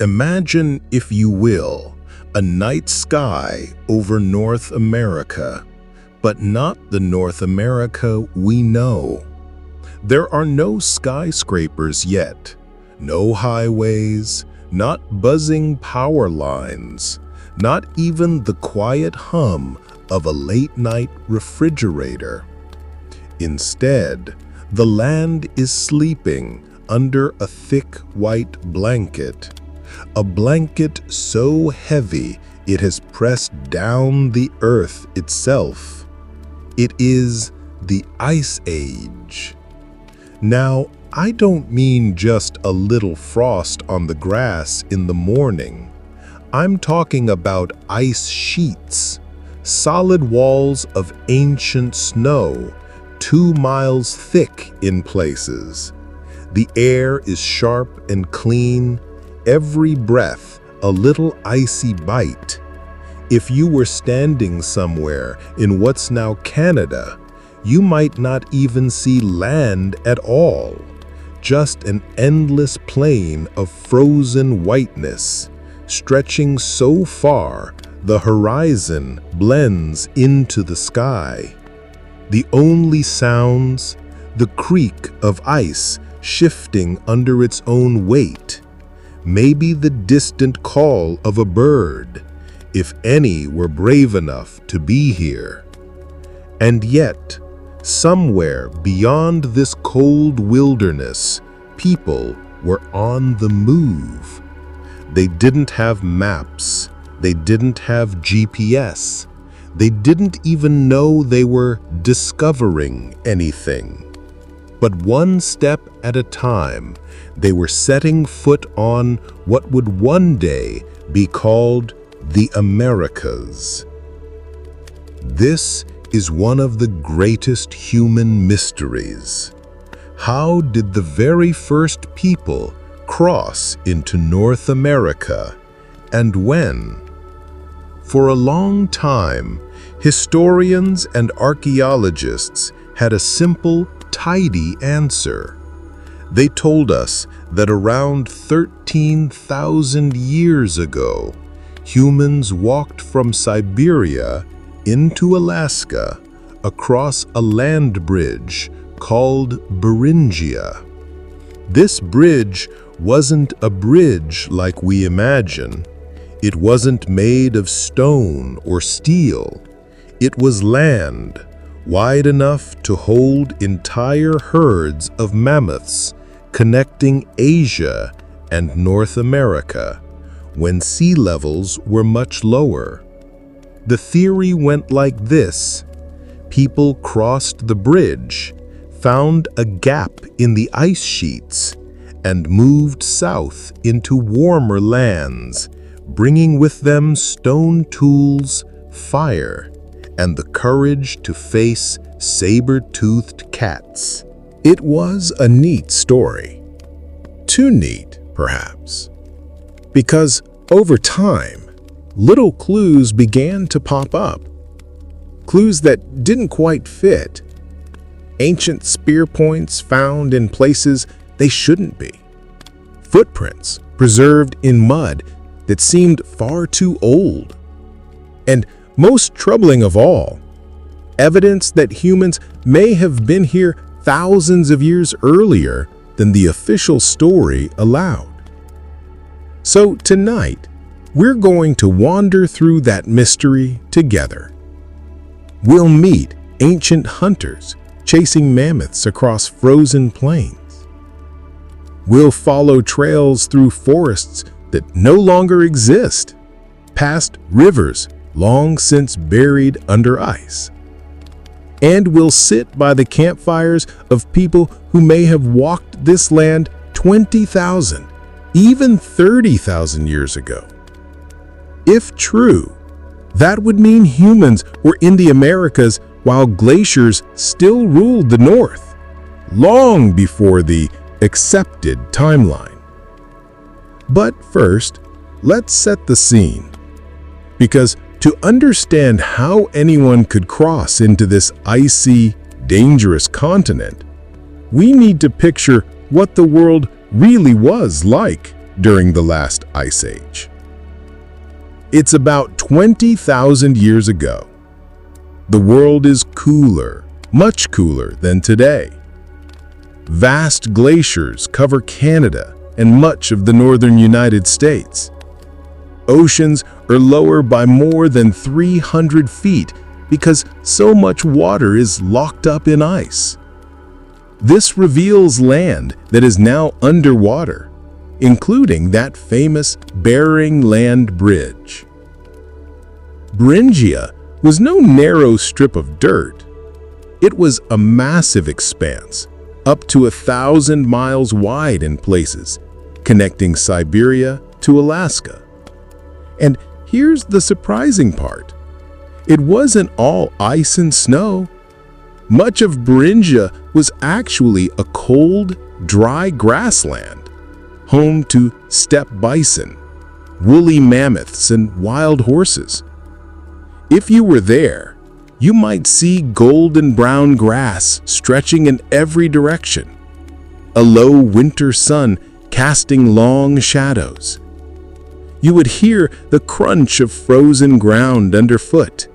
Imagine, if you will, a night sky over North America, but not the North America we know. There are no skyscrapers yet, no highways, not buzzing power lines, not even the quiet hum of a late-night refrigerator. Instead, the land is sleeping under a thick white blanket, a blanket so heavy it has pressed down the earth itself. It is the Ice Age. Now, I don't mean just a little frost on the grass in the morning. I'm talking about ice sheets, solid walls of ancient snow, 2 miles thick in places. The air is sharp and clean, every breath a little icy bite. If you were standing somewhere in what's now Canada, you might not even see land at all, just an endless plain of frozen whiteness, stretching so far the horizon blends into the sky. The only sounds, the creak of ice shifting under its own weight, maybe the distant call of a bird, if any were brave enough to be here. And yet, somewhere beyond this cold wilderness, people were on the move. They didn't have maps. They didn't have GPS. They didn't even know they were discovering anything. But one step at a time, they were setting foot on what would one day be called the Americas. This is one of the greatest human mysteries. How did the very first people cross into North America, and when? For a long time, historians and archaeologists had a simple, tidy answer. They told us that around 13,000 years ago, humans walked from Siberia into Alaska across a land bridge called Beringia. This bridge wasn't a bridge like we imagine. It wasn't made of stone or steel. It was land, wide enough to hold entire herds of mammoths connecting Asia and North America when sea levels were much lower. The theory went like this. People crossed the bridge, found a gap in the ice sheets, and moved south into warmer lands, bringing with them stone tools, fire, and the courage to face saber-toothed cats. It was a neat story. Too neat, perhaps. Because over time, little clues began to pop up. Clues that didn't quite fit. Ancient spear points found in places they shouldn't be. Footprints preserved in mud that seemed far too old. And most troubling of all, evidence that humans may have been here thousands of years earlier than the official story allowed. So tonight, we're going to wander through that mystery together. We'll meet ancient hunters chasing mammoths across frozen plains. We'll follow trails through forests that no longer exist, past rivers long since buried under ice. And we'll sit by the campfires of people who may have walked this land 20,000, even 30,000 years ago. If true, that would mean humans were in the Americas while glaciers still ruled the North, long before the accepted timeline. But first, let's set the scene. Because to understand how anyone could cross into this icy, dangerous continent, we need to picture what the world really was like during the last ice age. It's about 20,000 years ago. The world is cooler, much cooler than today. Vast glaciers cover Canada and much of the northern United States. Oceans are lower by more than 300 feet because so much water is locked up in ice. This reveals land that is now underwater, including that famous Bering land bridge. Beringia was no narrow strip of dirt. It was a massive expanse, up to 1,000 miles wide in places, connecting Siberia to Alaska. And here's the surprising part. It wasn't all ice and snow. Much of Beringia was actually a cold, dry grassland, home to steppe bison, woolly mammoths, and wild horses. If you were there, you might see golden brown grass stretching in every direction, a low winter sun casting long shadows. You would hear the crunch of frozen ground underfoot,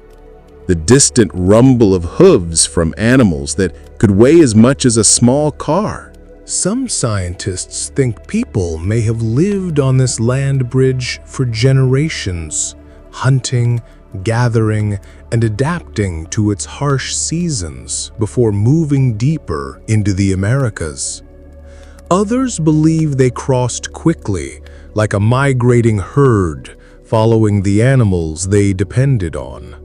the distant rumble of hooves from animals that could weigh as much as a small car. Some scientists think people may have lived on this land bridge for generations, hunting, gathering, and adapting to its harsh seasons before moving deeper into the Americas. Others believe they crossed quickly, like a migrating herd, following the animals they depended on.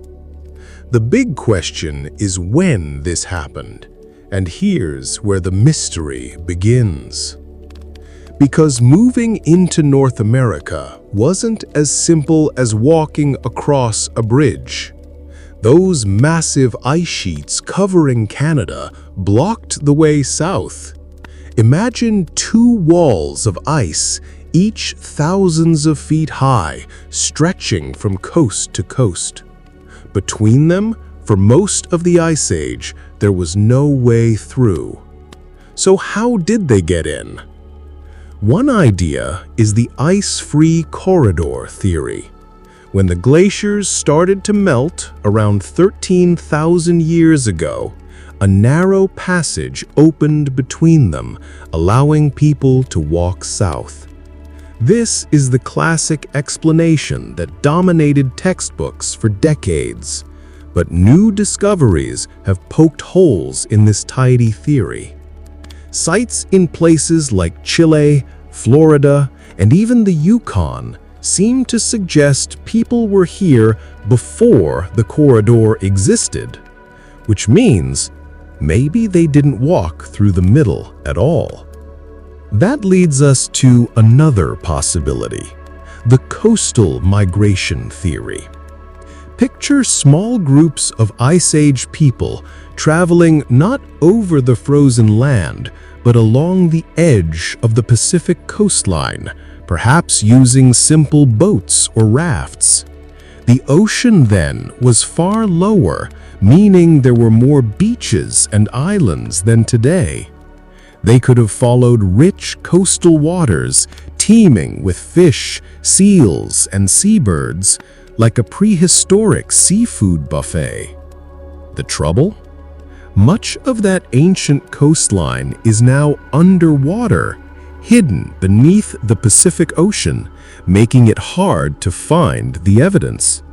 The big question is when this happened, and here's where the mystery begins. Because moving into North America wasn't as simple as walking across a bridge. Those massive ice sheets covering Canada blocked the way south. Imagine two walls of ice, each thousands of feet high, stretching from coast to coast. Between them, for most of the Ice Age, there was no way through. So how did they get in? One idea is the ice-free corridor theory. When the glaciers started to melt around 13,000 years ago, a narrow passage opened between them, allowing people to walk south. This is the classic explanation that dominated textbooks for decades, but new discoveries have poked holes in this tidy theory. Sites in places like Chile, Florida, and even the Yukon seem to suggest people were here before the corridor existed, which means maybe they didn't walk through the middle at all. That leads us to another possibility, the coastal migration theory. Picture small groups of Ice Age people traveling not over the frozen land, but along the edge of the Pacific coastline, perhaps using simple boats or rafts. The ocean then was far lower, meaning there were more beaches and islands than today. They could have followed rich coastal waters, teeming with fish, seals, and seabirds, like a prehistoric seafood buffet. The trouble? Much of that ancient coastline is now underwater, hidden beneath the Pacific Ocean, making it hard to find the evidence.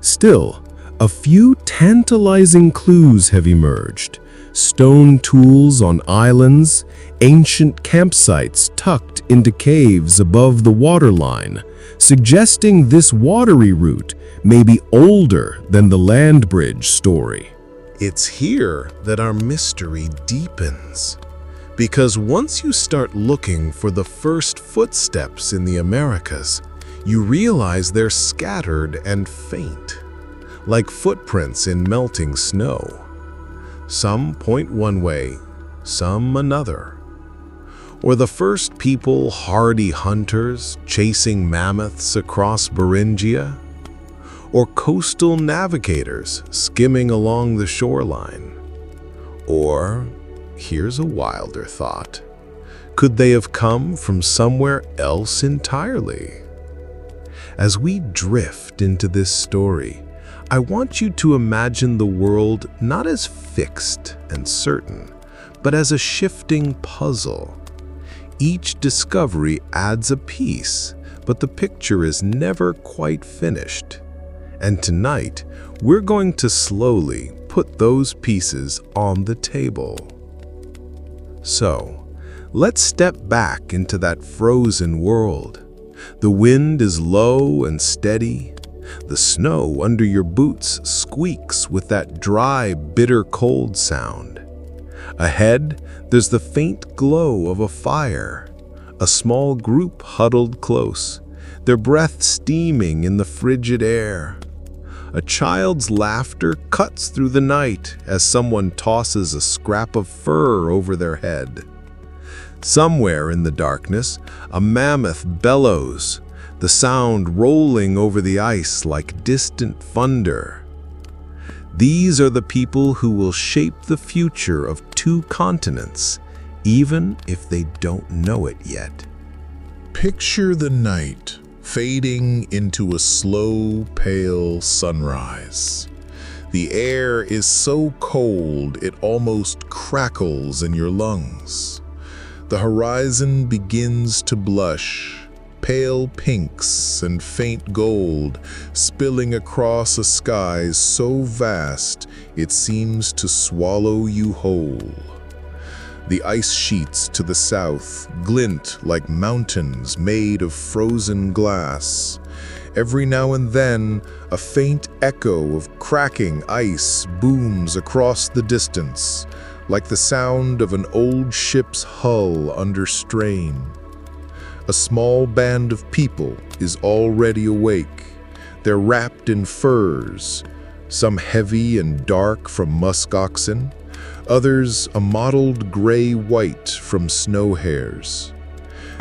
Still, a few tantalizing clues have emerged. Stone tools on islands, ancient campsites tucked into caves above the waterline, suggesting this watery route may be older than the land bridge story. It's here that our mystery deepens, because once you start looking for the first footsteps in the Americas, you realize they're scattered and faint, like footprints in melting snow. Some point one way, some another. Or the first people hardy hunters chasing mammoths across Beringia, or coastal navigators skimming along the shoreline. Or, here's a wilder thought, Could they have come from somewhere else entirely? As we drift into this story, I want you to imagine the world not as fixed and certain, but as a shifting puzzle. Each discovery adds a piece, but the picture is never quite finished. And tonight, we're going to slowly put those pieces on the table. So, let's step back into that frozen world. The wind is low and steady. The snow under your boots squeaks with that dry, bitter cold sound. Ahead, there's the faint glow of a fire. A small group huddled close, their breath steaming in the frigid air. A child's laughter cuts through the night as someone tosses a scrap of fur over their head. Somewhere in the darkness, a mammoth bellows, the sound rolling over the ice like distant thunder. These are the people who will shape the future of two continents, even if they don't know it yet. Picture the night fading into a slow, pale sunrise. The air is so cold it almost crackles in your lungs. The horizon begins to blush, pale pinks and faint gold spilling across a sky so vast it seems to swallow you whole. The ice sheets to the south glint like mountains made of frozen glass. Every now and then, a faint echo of cracking ice booms across the distance, like the sound of an old ship's hull under strain. A small band of people is already awake. They're wrapped in furs, some heavy and dark from musk oxen, others a mottled gray-white from snow hares.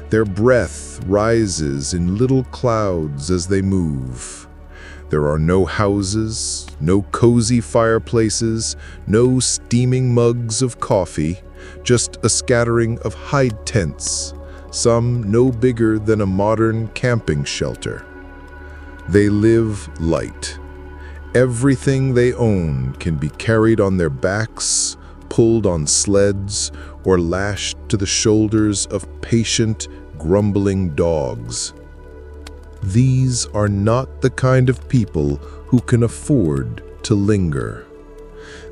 Their breath rises in little clouds as they move. There are no houses, no cozy fireplaces, no steaming mugs of coffee, just a scattering of hide tents, some no bigger than a modern camping shelter. They live light. Everything they own can be carried on their backs, pulled on sleds, or lashed to the shoulders of patient, grumbling dogs. These are not the kind of people who can afford to linger.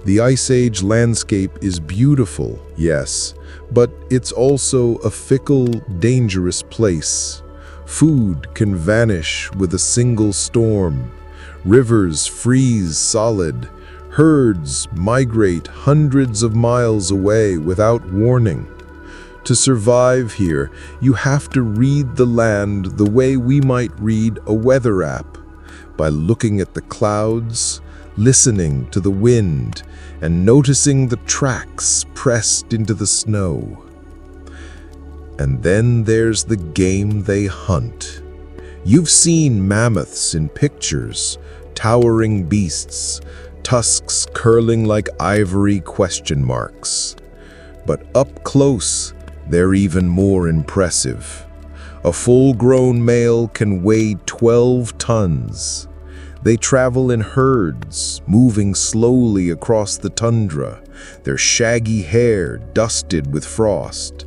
The Ice Age landscape is beautiful, yes, but it's also a fickle, dangerous place. Food can vanish with a single storm. Rivers freeze solid. Herds migrate hundreds of miles away without warning. To survive here, you have to read the land the way we might read a weather app, by looking at the clouds, listening to the wind, and noticing the tracks pressed into the snow. And then there's the game they hunt. You've seen mammoths in pictures, towering beasts, tusks curling like ivory question marks. But up close, they're even more impressive. A full-grown male can weigh 12 tons. They travel in herds, moving slowly across the tundra, their shaggy hair dusted with frost.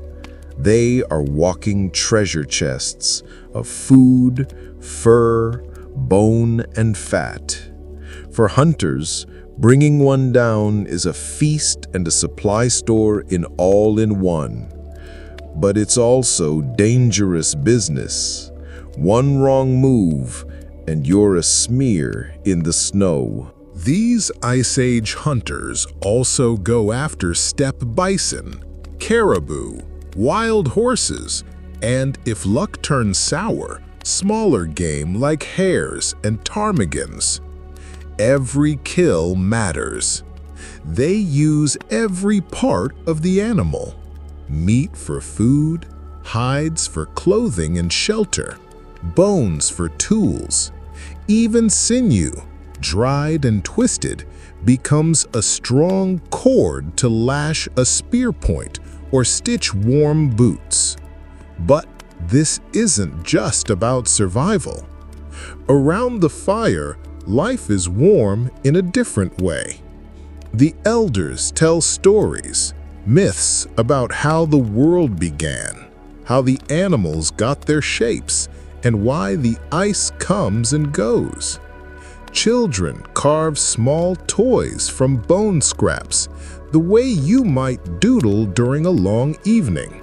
They are walking treasure chests of food, fur, bone, and fat. For hunters, bringing one down is a feast and a supply store in all-in-one. But it's also dangerous business. One wrong move, and you're a smear in the snow. These Ice Age hunters also go after steppe bison, caribou, wild horses, and if luck turns sour, smaller game like hares and ptarmigans. Every kill matters. They use every part of the animal. Meat for food, hides for clothing and shelter, bones for tools. Even sinew, dried and twisted, becomes a strong cord to lash a spear point or stitch warm boots. But this isn't just about survival. Around the fire, life is warm in a different way. The elders tell stories, myths about how the world began, how the animals got their shapes, and why the ice comes and goes. Children carve small toys from bone scraps, the way you might doodle during a long evening.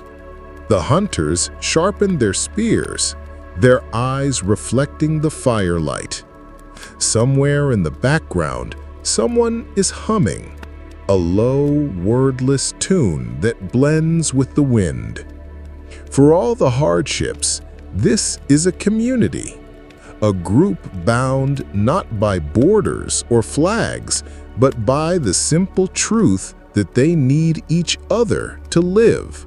The hunters sharpen their spears, their eyes reflecting the firelight. Somewhere in the background, someone is humming, a low, wordless tune that blends with the wind. For all the hardships, this is a community, a group bound not by borders or flags, but by the simple truth that they need each other to live.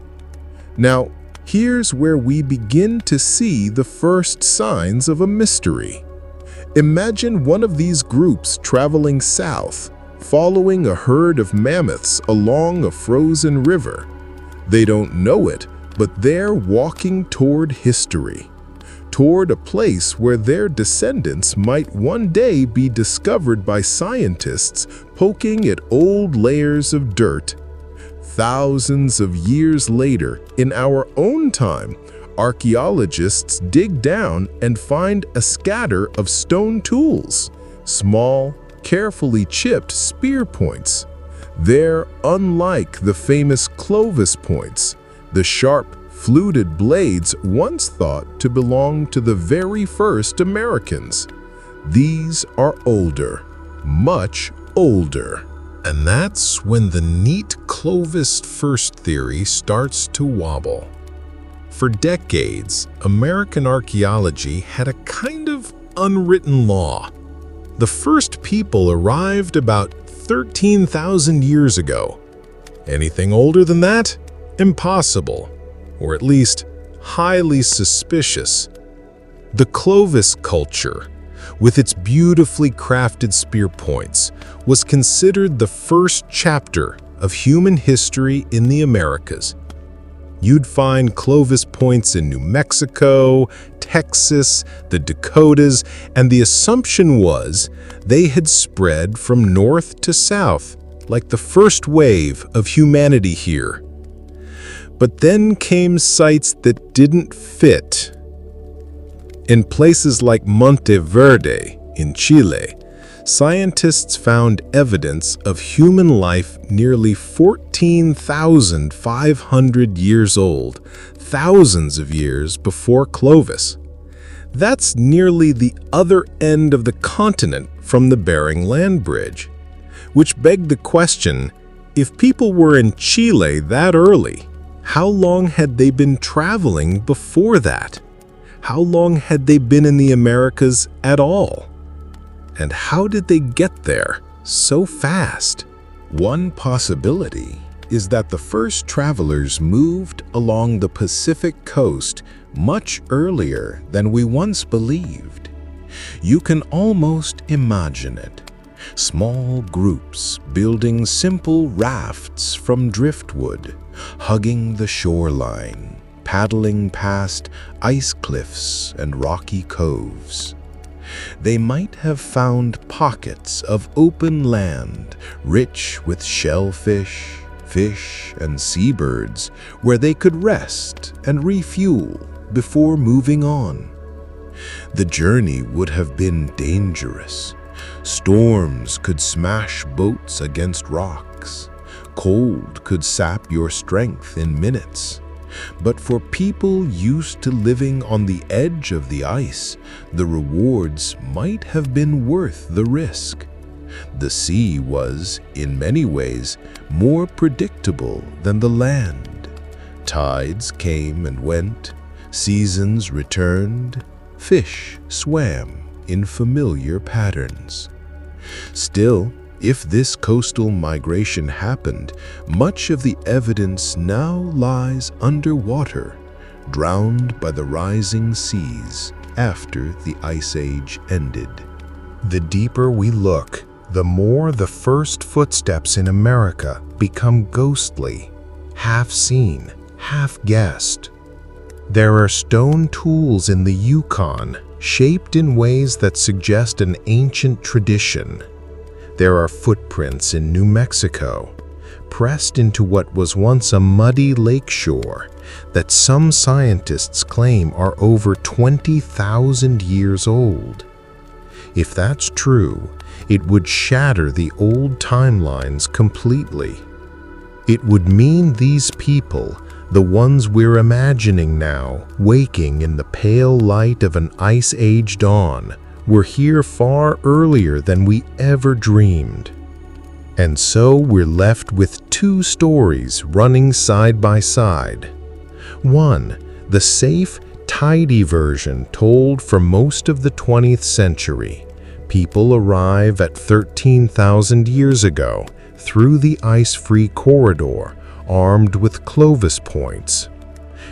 Now, here's where we begin to see the first signs of a mystery. Imagine one of these groups traveling south, following a herd of mammoths along a frozen river. They don't know it, but they're walking toward history, toward a place where their descendants might one day be discovered by scientists poking at old layers of dirt. Thousands of years later, in our own time, archaeologists dig down and find a scatter of stone tools, small, carefully chipped spear points. They're unlike the famous Clovis points, the sharp, fluted blades once thought to belong to the very first Americans. These are older, much older. And that's when the neat Clovis first theory starts to wobble. For decades, American archaeology had a kind of unwritten law. The first people arrived about 13,000 years ago. Anything older than that? Impossible, or at least highly suspicious. The Clovis culture, with its beautifully crafted spear points, was considered the first chapter of human history in the Americas. You'd find Clovis points in New Mexico, Texas, the Dakotas, and the assumption was they had spread from north to south, like the first wave of humanity here. But then came sites that didn't fit. In places like Monte Verde in Chile, scientists found evidence of human life nearly 14,500 years old, thousands of years before Clovis. That's nearly the other end of the continent from the Bering land bridge, which begged the question, if people were in Chile that early, how long had they been traveling before that? How long had they been in the Americas at all? And how did they get there so fast? One possibility is that the first travelers moved along the Pacific coast much earlier than we once believed. You can almost imagine it. Small groups building simple rafts from driftwood, hugging the shoreline, paddling past ice cliffs and rocky coves. They might have found pockets of open land, rich with shellfish, fish, and seabirds, where they could rest and refuel before moving on. The journey would have been dangerous. Storms could smash boats against rocks. Cold could sap your strength in minutes. But for people used to living on the edge of the ice, the rewards might have been worth the risk. The sea was, in many ways, more predictable than the land. Tides came and went, seasons returned, fish swam in familiar patterns. Still, if this coastal migration happened, much of the evidence now lies underwater, drowned by the rising seas after the Ice Age ended. The deeper we look, the more the first footsteps in America become ghostly, half seen, half guessed. There are stone tools in the Yukon, shaped in ways that suggest an ancient tradition. There are footprints in New Mexico, pressed into what was once a muddy lakeshore that some scientists claim are over 20,000 years old. If that's true, it would shatter the old timelines completely. It would mean these people, the ones we're imagining now, waking in the pale light of an ice age dawn, were here far earlier than we ever dreamed. And so we're left with two stories running side by side. One, the safe, tidy version told for most of the 20th century. People arrive at 13,000 years ago through the ice-free corridor, armed with Clovis points.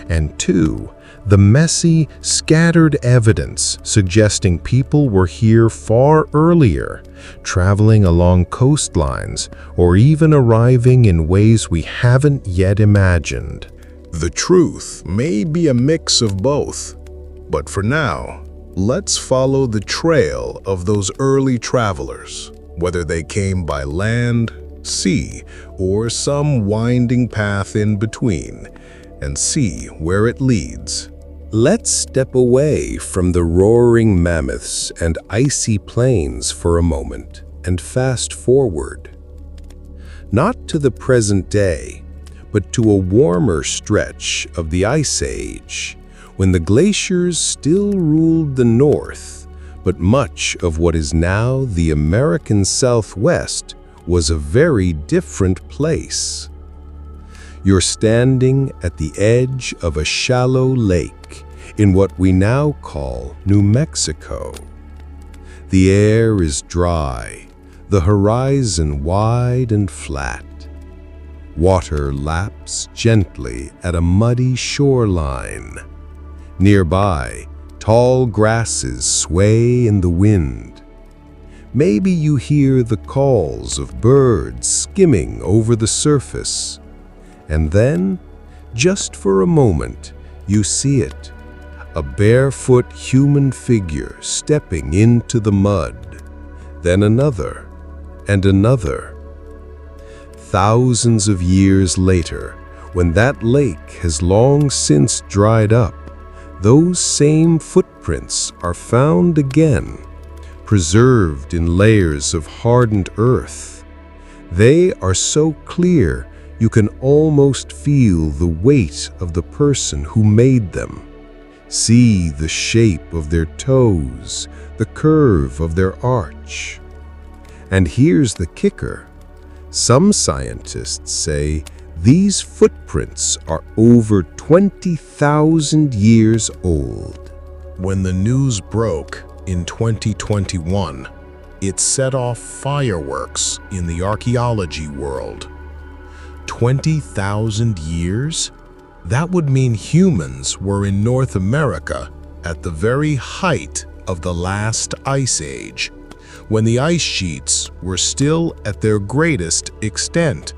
And two, the messy, scattered evidence suggesting people were here far earlier, traveling along coastlines or even arriving in ways we haven't yet imagined. The truth may be a mix of both, but for now, let's follow the trail of those early travelers, whether they came by land, sea, or some winding path in between, and see where it leads. Let's step away from the roaring mammoths and icy plains for a moment and fast forward. Not to the present day, but to a warmer stretch of the Ice Age, when the glaciers still ruled the north, but much of what is now the American Southwest was a very different place. You're standing at the edge of a shallow lake in what we now call New Mexico. The air is dry, the horizon wide and flat. Water laps gently at a muddy shoreline. Nearby, tall grasses sway in the wind. Maybe you hear the calls of birds skimming over the surface. And then, just for a moment, you see it, a barefoot human figure stepping into the mud. Then another, and another. Thousands of years later, when that lake has long since dried up, those same footprints are found again, preserved in layers of hardened earth. They are so clear you can almost feel the weight of the person who made them. See the shape of their toes, the curve of their arch. And here's the kicker. Some scientists say these footprints are over 20,000 years old. When the news broke in 2021, it set off fireworks in the archaeology world. 20,000 years? That would mean humans were in North America at the very height of the last ice age, when the ice sheets were still at their greatest extent.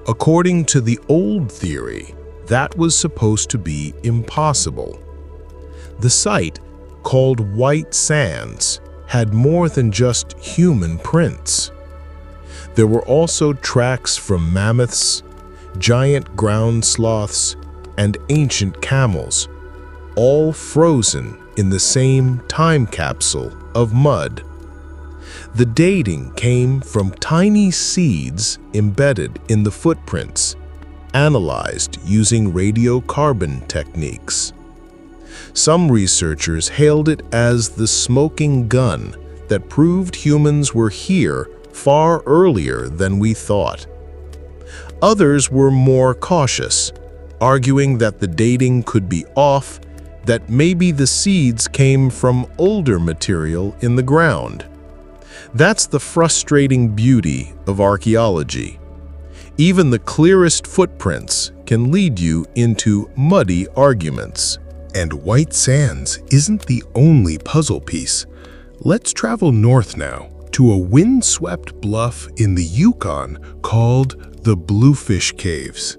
According to the old theory, that was supposed to be impossible. The site, called White Sands, had more than just human prints. There were also tracks from mammoths, giant ground sloths, and ancient camels, all frozen in the same time capsule of mud. The dating came from tiny seeds embedded in the footprints, analyzed using radiocarbon techniques. Some researchers hailed it as the smoking gun that proved humans were here far earlier than we thought. Others were more cautious, arguing that the dating could be off, that maybe the seeds came from older material in the ground. That's the frustrating beauty of archaeology. Even the clearest footprints can lead you into muddy arguments. And White Sands isn't the only puzzle piece. Let's travel north now to a wind-swept bluff in the Yukon called the Bluefish Caves.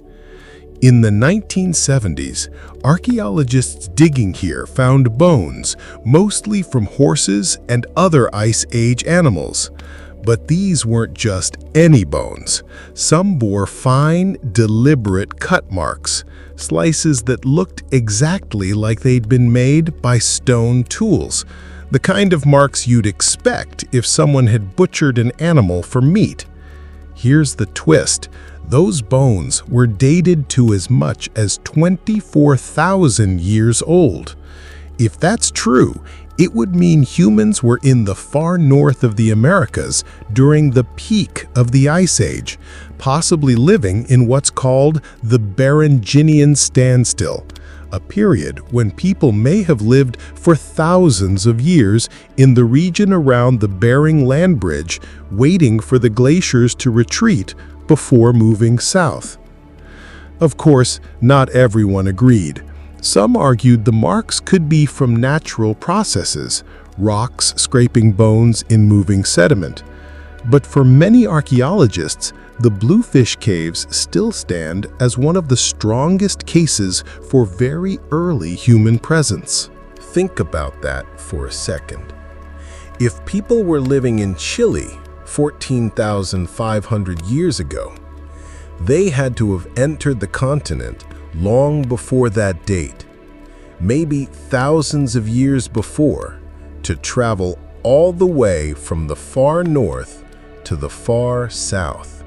In the 1970s, archaeologists digging here found bones, mostly from horses and other Ice Age animals. But these weren't just any bones. Some bore fine, deliberate cut marks, slices that looked exactly like they'd been made by stone tools, the kind of marks you'd expect if someone had butchered an animal for meat. Here's the twist. Those bones were dated to as much as 24,000 years old. If that's true, it would mean humans were in the far north of the Americas during the peak of the Ice Age, possibly living in what's called the Beringian standstill, a period when people may have lived for thousands of years in the region around the Bering land bridge, waiting for the glaciers to retreat before moving south. Of course, not everyone agreed. Some argued the marks could be from natural processes, rocks scraping bones in moving sediment. But for many archaeologists, the Bluefish Caves still stand as one of the strongest cases for very early human presence. Think about that for a second. If people were living in Chile 14,500 years ago, they had to have entered the continent long before that date, maybe thousands of years before, to travel all the way from the far north to the far south.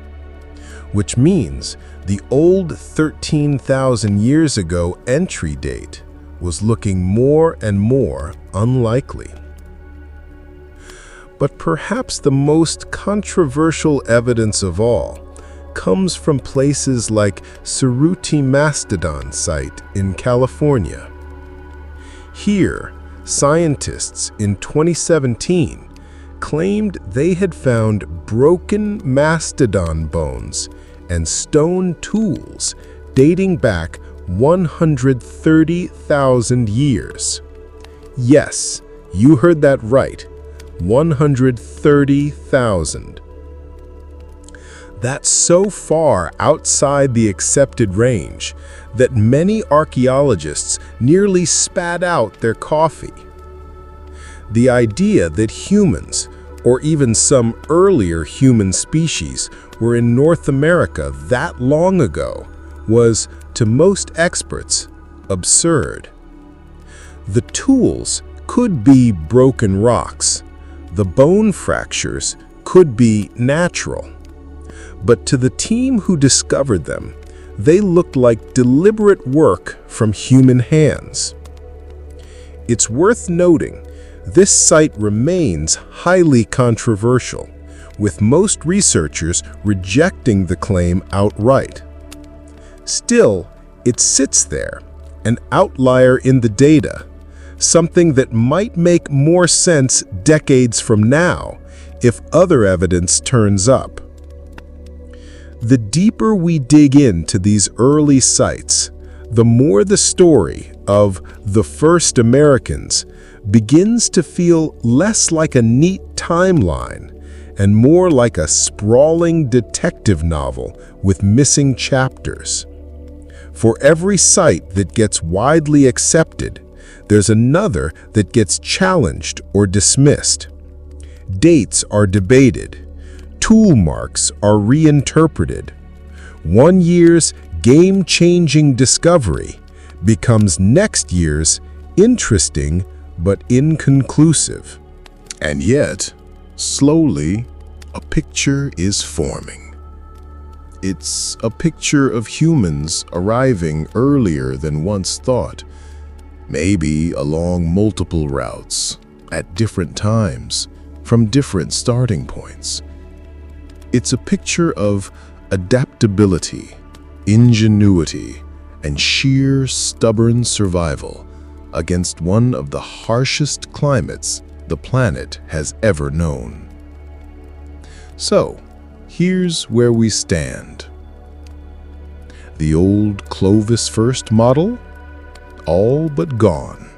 Which means the old 13,000 years ago entry date was looking more and more unlikely. But perhaps the most controversial evidence of all comes from places like Cerruti Mastodon site in California. Here, scientists in 2017 claimed they had found broken mastodon bones and stone tools dating back 130,000 years. Yes, you heard that right. 130,000. That's so far outside the accepted range that many archaeologists nearly spat out their coffee. The idea that humans, or even some earlier human species, were in North America that long ago was, to most experts, absurd. The tools could be broken rocks. The bone fractures could be natural. But to the team who discovered them, they looked like deliberate work from human hands. It's worth noting, this site remains highly controversial, with most researchers rejecting the claim outright. Still, it sits there, an outlier in the data, something that might make more sense decades from now if other evidence turns up. The deeper we dig into these early sites, the more the story of the first Americans begins to feel less like a neat timeline and more like a sprawling detective novel with missing chapters. For every site that gets widely accepted, there's another that gets challenged or dismissed. Dates are debated. Tool marks are reinterpreted. One year's game-changing discovery becomes next year's interesting but inconclusive. And yet, slowly, a picture is forming. It's a picture of humans arriving earlier than once thought, maybe along multiple routes, at different times, from different starting points. It's a picture of adaptability, ingenuity, and sheer stubborn survival against one of the harshest climates the planet has ever known. So, here's where we stand. The old Clovis first model, all but gone.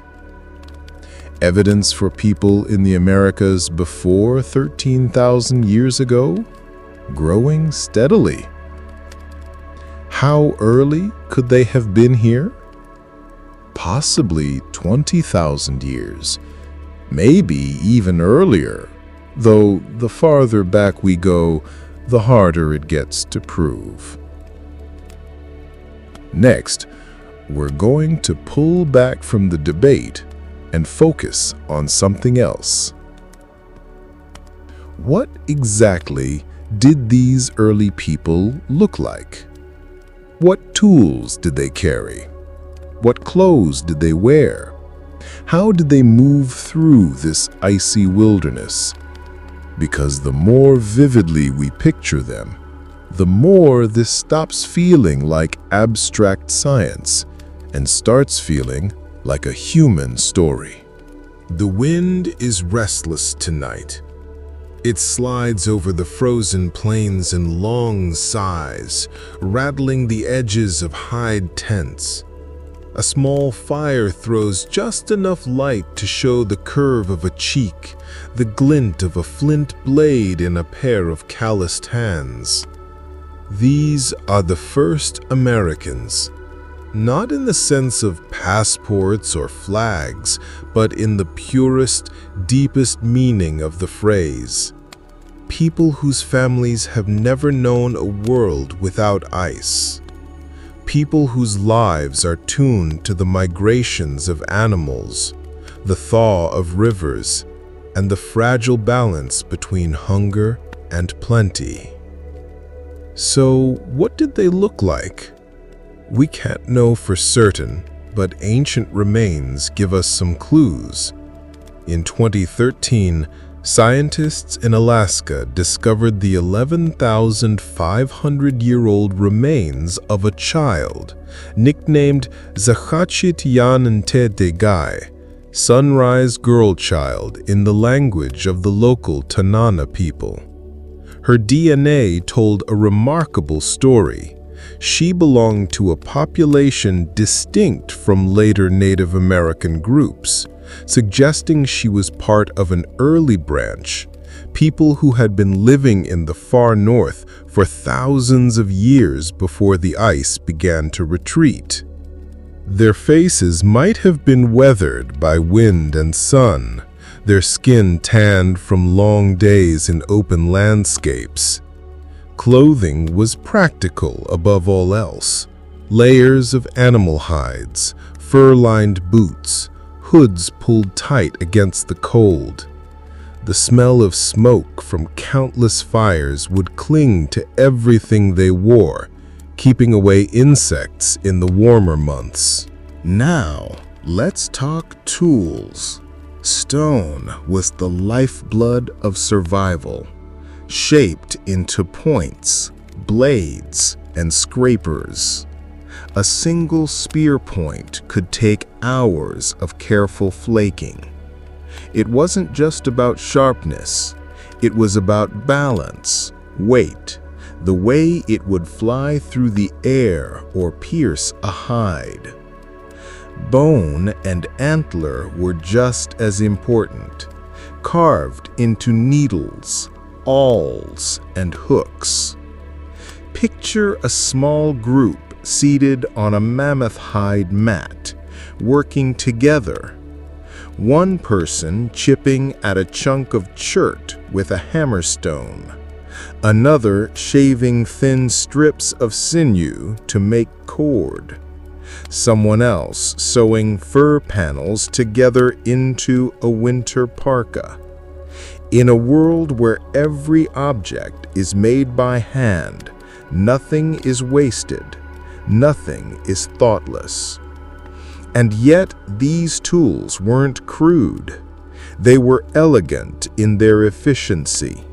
Evidence for people in the Americas before 13,000 years ago, growing steadily. How early could they have been here? Possibly 20,000 years, maybe even earlier, though the farther back we go, the harder it gets to prove. Next, we're going to pull back from the debate and focus on something else. What exactly did these early people look like? What tools did they carry? What clothes did they wear? How did they move through this icy wilderness? Because the more vividly we picture them, the more this stops feeling like abstract science and starts feeling like a human story. The wind is restless tonight. It slides over the frozen plains in long sighs, rattling the edges of hide tents. A small fire throws just enough light to show the curve of a cheek, the glint of a flint blade in a pair of calloused hands. These are the first Americans, not in the sense of passports or flags, but in the purest, deepest meaning of the phrase. People whose families have never known a world without ice. People whose lives are tuned to the migrations of animals, the thaw of rivers, and the fragile balance between hunger and plenty. So, what did they look like? We can't know for certain, but ancient remains give us some clues. In 2013, scientists in Alaska discovered the 11,500-year-old remains of a child, nicknamed Zakhachit-Yanantetegai, Sunrise Girl Child in the language of the local Tanana people. Her DNA told a remarkable story. She belonged to a population distinct from later Native American groups, suggesting she was part of an early branch, people who had been living in the far north for thousands of years before the ice began to retreat. Their faces might have been weathered by wind and sun, their skin tanned from long days in open landscapes. Clothing was practical above all else. Layers of animal hides, fur-lined boots, hoods pulled tight against the cold. The smell of smoke from countless fires would cling to everything they wore, keeping away insects in the warmer months. Now, let's talk tools. Stone was the lifeblood of survival, shaped into points, blades, and scrapers. A single spear point could take hours of careful flaking. It wasn't just about sharpness, it was about balance, weight, the way it would fly through the air or pierce a hide. Bone and antler were just as important, carved into needles, awls, and hooks. Picture a small group seated on a mammoth hide mat, working together. One person chipping at a chunk of chert with a hammerstone, another shaving thin strips of sinew to make cord, someone else sewing fur panels together into a winter parka. In a world where every object is made by hand, nothing is wasted, nothing is thoughtless. And yet these tools weren't crude. They were elegant in their efficiency,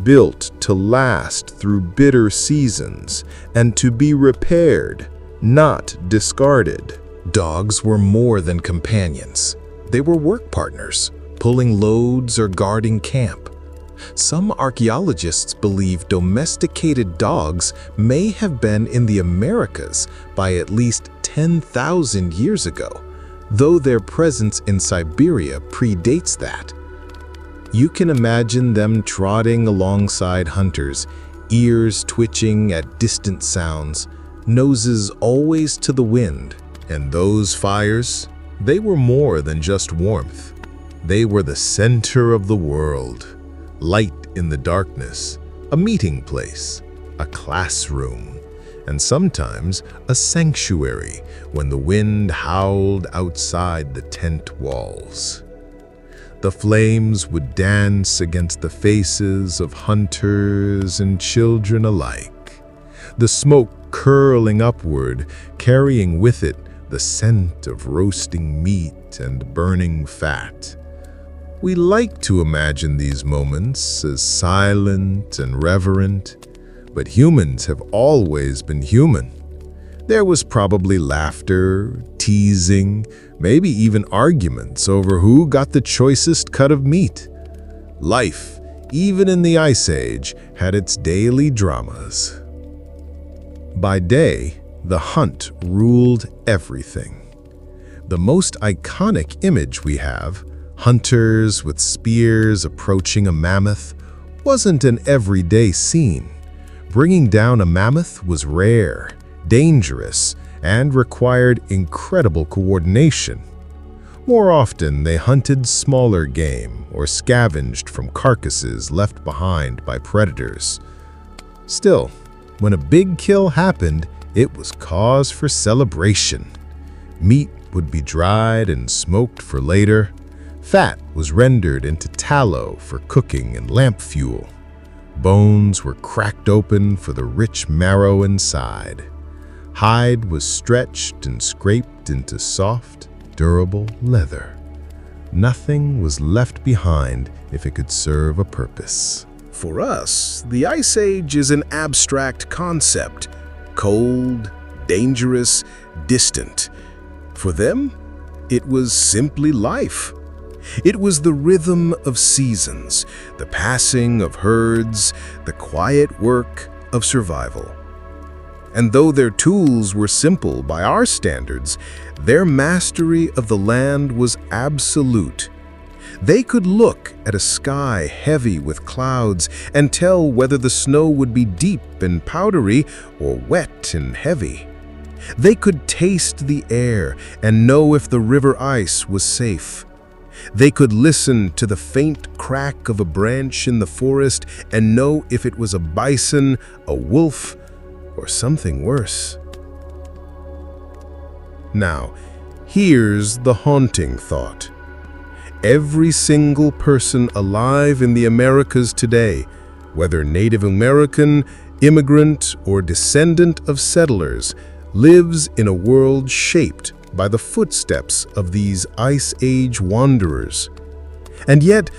built to last through bitter seasons and to be repaired, not discarded. Dogs were more than companions. They were work partners, pulling loads or guarding camp. Some archaeologists believe domesticated dogs may have been in the Americas by at least 10,000 years ago, though their presence in Siberia predates that. You can imagine them trotting alongside hunters, ears twitching at distant sounds, noses always to the wind. And those fires, they were more than just warmth. They were the center of the world, light in the darkness, a meeting place, a classroom, and sometimes a sanctuary when the wind howled outside the tent walls. The flames would dance against the faces of hunters and children alike, the smoke curling upward, carrying with it the scent of roasting meat and burning fat. We like to imagine these moments as silent and reverent, but humans have always been human. There was probably laughter, teasing, maybe even arguments over who got the choicest cut of meat. Life, even in the Ice Age, had its daily dramas. By day, the hunt ruled everything. The most iconic image we have, hunters with spears approaching a mammoth, wasn't an everyday scene. Bringing down a mammoth was rare, dangerous, and required incredible coordination. More often, they hunted smaller game or scavenged from carcasses left behind by predators. Still, when a big kill happened, it was cause for celebration. Meat would be dried and smoked for later. Fat was rendered into tallow for cooking and lamp fuel. Bones were cracked open for the rich marrow inside. Hide was stretched and scraped into soft, durable leather. Nothing was left behind if it could serve a purpose. For us, the Ice Age is an abstract concept, cold, dangerous, distant. For them, it was simply life. It was the rhythm of seasons, the passing of herds, the quiet work of survival. And though their tools were simple by our standards, their mastery of the land was absolute. They could look at a sky heavy with clouds and tell whether the snow would be deep and powdery or wet and heavy. They could taste the air and know if the river ice was safe. They could listen to the faint crack of a branch in the forest and know if it was a bison, a wolf, or something worse. Now, here's the haunting thought. Every single person alive in the Americas today, whether Native American, immigrant, or descendant of settlers, lives in a world shaped by the footsteps of these Ice Age wanderers. And yet,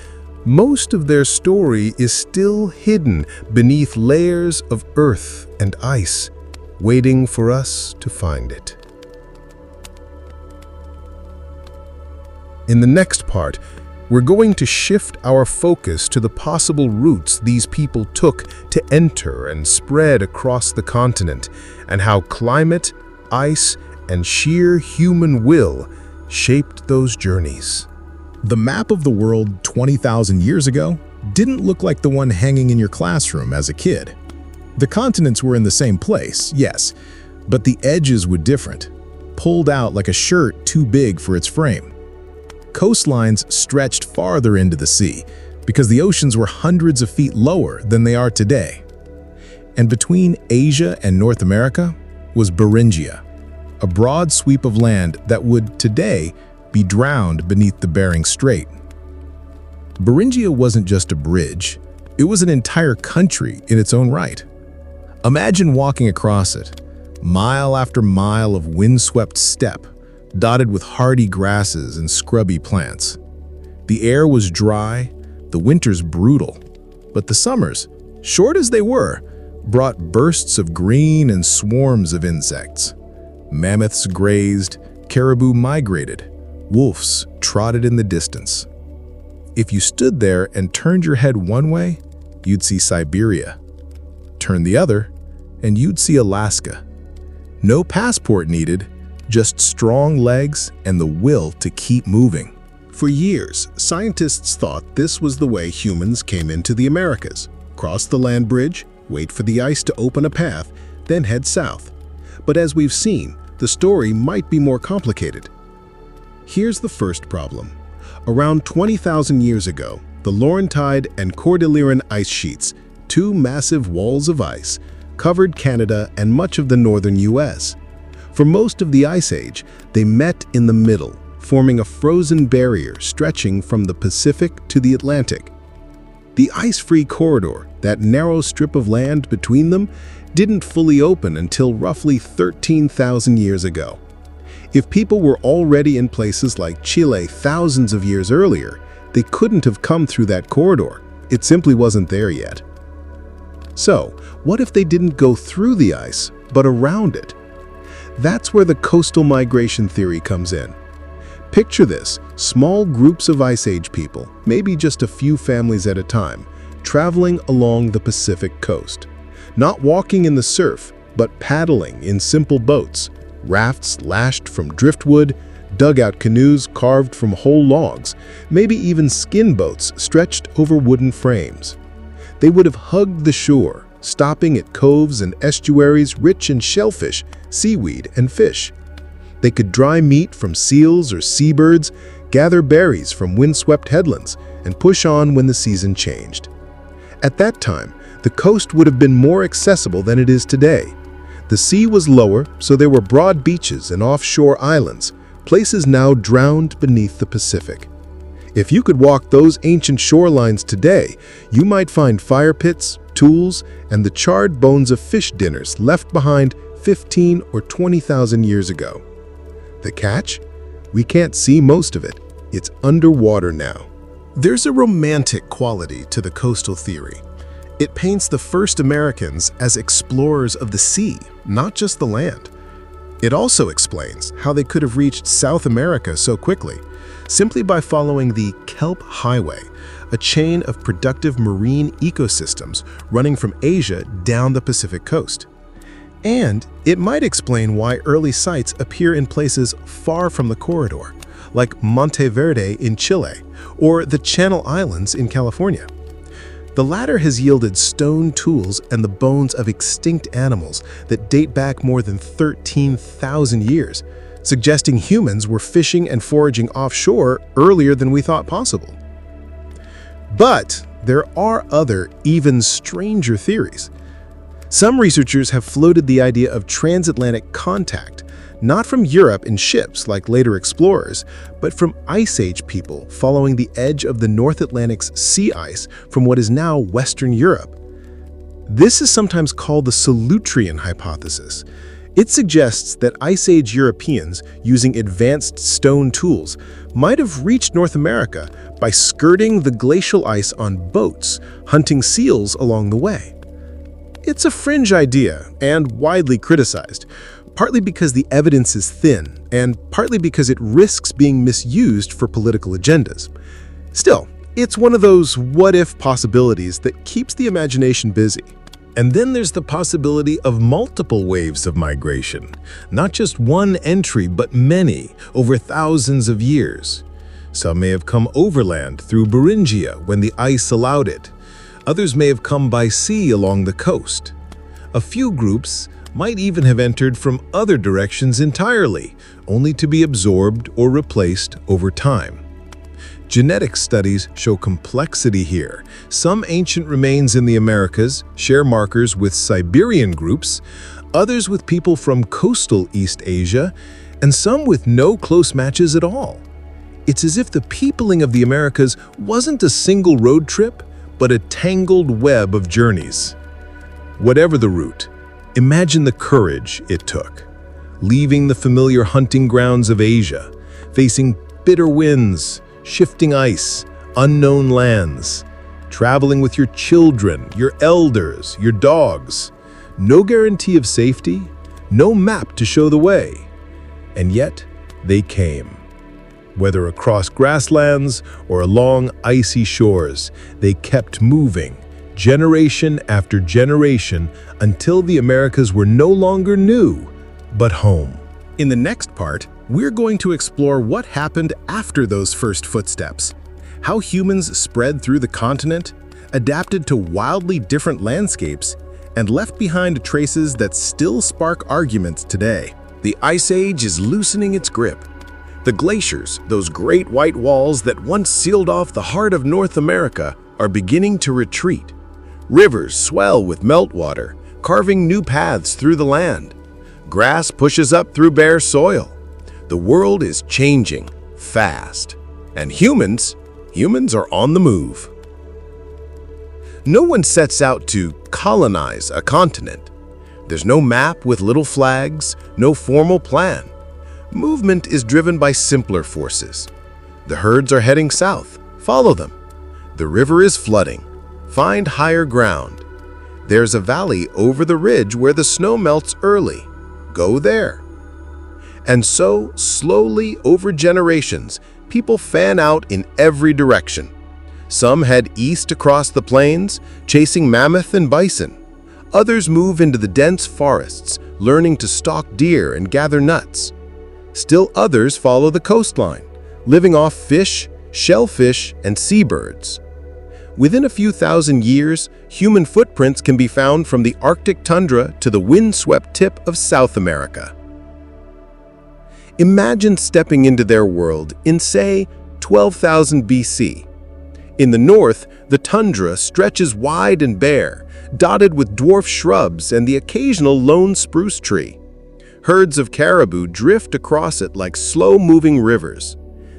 most of their story is still hidden beneath layers of earth and ice, waiting for us to find it. In the next part, we're going to shift our focus to the possible routes these people took to enter and spread across the continent, and how climate, ice, and sheer human will shaped those journeys. The map of the world 20,000 years ago didn't look like the one hanging in your classroom as a kid. The continents were in the same place, yes, but the edges were different, pulled out like a shirt too big for its frame. Coastlines stretched farther into the sea because the oceans were hundreds of feet lower than they are today. And between Asia and North America was Beringia, a broad sweep of land that would today be drowned beneath the Bering Strait. Beringia wasn't just a bridge, it was an entire country in its own right. Imagine walking across it, mile after mile of windswept steppe, dotted with hardy grasses and scrubby plants. The air was dry, the winters brutal, but the summers, short as they were, brought bursts of green and swarms of insects. Mammoths grazed, caribou migrated, wolves trotted in the distance. If you stood there and turned your head one way, you'd see Siberia. Turn the other, and you'd see Alaska. No passport needed, just strong legs and the will to keep moving. For years, scientists thought this was the way humans came into the Americas. Cross the land bridge, wait for the ice to open a path, then head south. But as we've seen, the story might be more complicated. Here's the first problem. Around 20,000 years ago, the Laurentide and Cordilleran ice sheets, two massive walls of ice, covered Canada and much of the northern US. For most of the Ice Age, they met in the middle, forming a frozen barrier stretching from the Pacific to the Atlantic. The ice-free corridor, that narrow strip of land between them, didn't fully open until roughly 13,000 years ago. If people were already in places like Chile thousands of years earlier, they couldn't have come through that corridor. It simply wasn't there yet. So, what if they didn't go through the ice, but around it? That's where the coastal migration theory comes in. Picture this, small groups of Ice Age people, maybe just a few families at a time, traveling along the Pacific coast. Not walking in the surf, but paddling in simple boats, rafts lashed from driftwood, dugout canoes carved from whole logs, maybe even skin boats stretched over wooden frames. They would have hugged the shore, stopping at coves and estuaries rich in shellfish, seaweed, and fish. They could dry meat from seals or seabirds, gather berries from windswept headlands, and push on when the season changed. At that time, the coast would have been more accessible than it is today. The sea was lower, so there were broad beaches and offshore islands, places now drowned beneath the Pacific. If you could walk those ancient shorelines today, you might find fire pits, tools, and the charred bones of fish dinners left behind 15 or 20,000 years ago. The catch? We can't see most of it. It's underwater now. There's a romantic quality to the coastal theory. It paints the first Americans as explorers of the sea, not just the land. It also explains how they could have reached South America so quickly, simply by following the Kelp Highway, a chain of productive marine ecosystems running from Asia down the Pacific coast. And it might explain why early sites appear in places far from the corridor, like Monteverde in Chile or the Channel Islands in California. The latter has yielded stone tools and the bones of extinct animals that date back more than 13,000 years, suggesting humans were fishing and foraging offshore earlier than we thought possible. But there are other, even stranger theories. Some researchers have floated the idea of transatlantic contact, not from Europe in ships like later explorers, but from Ice Age people following the edge of the North Atlantic's sea ice from what is now Western Europe. This is sometimes called the Solutrean hypothesis. It suggests that Ice Age Europeans, using advanced stone tools, might have reached North America by skirting the glacial ice on boats, hunting seals along the way. It's a fringe idea and widely criticized, partly because the evidence is thin and partly because it risks being misused for political agendas. Still, it's one of those what-if possibilities that keeps the imagination busy. And then there's the possibility of multiple waves of migration, not just one entry, but many, over thousands of years. Some may have come overland through Beringia when the ice allowed it. Others may have come by sea along the coast. A few groups might even have entered from other directions entirely, only to be absorbed or replaced over time. Genetic studies show complexity here. Some ancient remains in the Americas share markers with Siberian groups, others with people from coastal East Asia, and some with no close matches at all. It's as if the peopling of the Americas wasn't a single road trip, but a tangled web of journeys. Whatever the route, imagine the courage it took, leaving the familiar hunting grounds of Asia, facing bitter winds, shifting ice, unknown lands, traveling with your children, your elders, your dogs. No guarantee of safety, no map to show the way. And yet, they came. Whether across grasslands or along icy shores, they kept moving, generation after generation, until the Americas were no longer new, but home. In the next part, we're going to explore what happened after those first footsteps, how humans spread through the continent, adapted to wildly different landscapes, and left behind traces that still spark arguments today. The Ice Age is loosening its grip. The glaciers, those great white walls that once sealed off the heart of North America, are beginning to retreat. Rivers swell with meltwater, carving new paths through the land. Grass pushes up through bare soil. The world is changing fast, and humans are on the move. No one sets out to colonize a continent. There's no map with little flags, no formal plan. Movement is driven by simpler forces. The herds are heading south. Follow them. The river is flooding. Find higher ground. There's a valley over the ridge where the snow melts early. Go there. And so, slowly over generations, people fan out in every direction. Some head east across the plains, chasing mammoth and bison. Others move into the dense forests, learning to stalk deer and gather nuts. Still others follow the coastline, living off fish, shellfish, and seabirds. Within a few thousand years, human footprints can be found from the Arctic tundra to the windswept tip of South America. Imagine stepping into their world in, say, 12,000 BC. In the north, the tundra stretches wide and bare, dotted with dwarf shrubs and the occasional lone spruce tree. Herds of caribou drift across it like slow-moving rivers.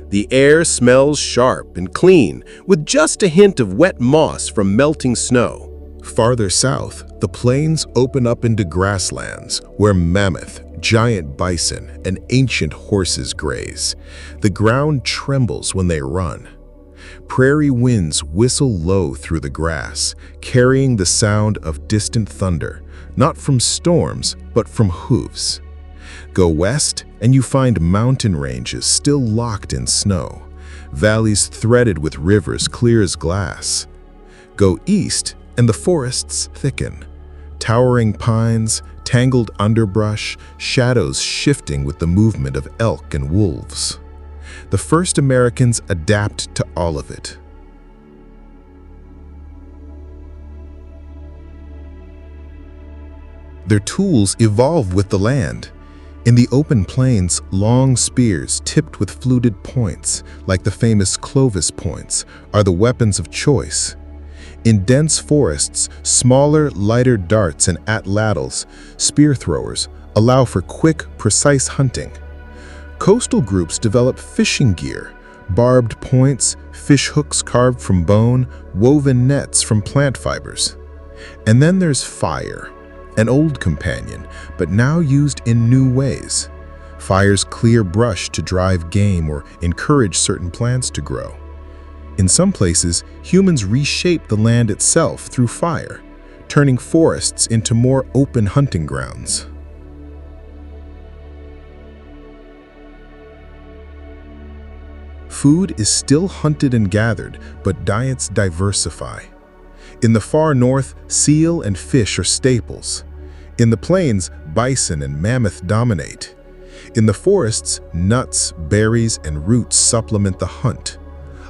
The air smells sharp and clean, with just a hint of wet moss from melting snow. Farther south, the plains open up into grasslands, where mammoth, giant bison, and ancient horses graze. The ground trembles when they run. Prairie winds whistle low through the grass, carrying the sound of distant thunder, not from storms, but from hooves. Go west, and you find mountain ranges still locked in snow, valleys threaded with rivers clear as glass. Go east, and the forests thicken. Towering pines, tangled underbrush, shadows shifting with the movement of elk and wolves. The first Americans adapt to all of it. Their tools evolve with the land. In the open plains, long spears tipped with fluted points, like the famous Clovis points, are the weapons of choice. In dense forests, smaller, lighter darts and atlatls, spear throwers, allow for quick, precise hunting. Coastal groups develop fishing gear, barbed points, fish hooks carved from bone, woven nets from plant fibers. And then there's fire, an old companion, but now used in new ways. Fires clear brush to drive game or encourage certain plants to grow. In some places, humans reshape the land itself through fire, turning forests into more open hunting grounds. Food is still hunted and gathered, but diets diversify. In the far north, seal and fish are staples. In the plains, bison and mammoth dominate. In the forests, nuts, berries, and roots supplement the hunt.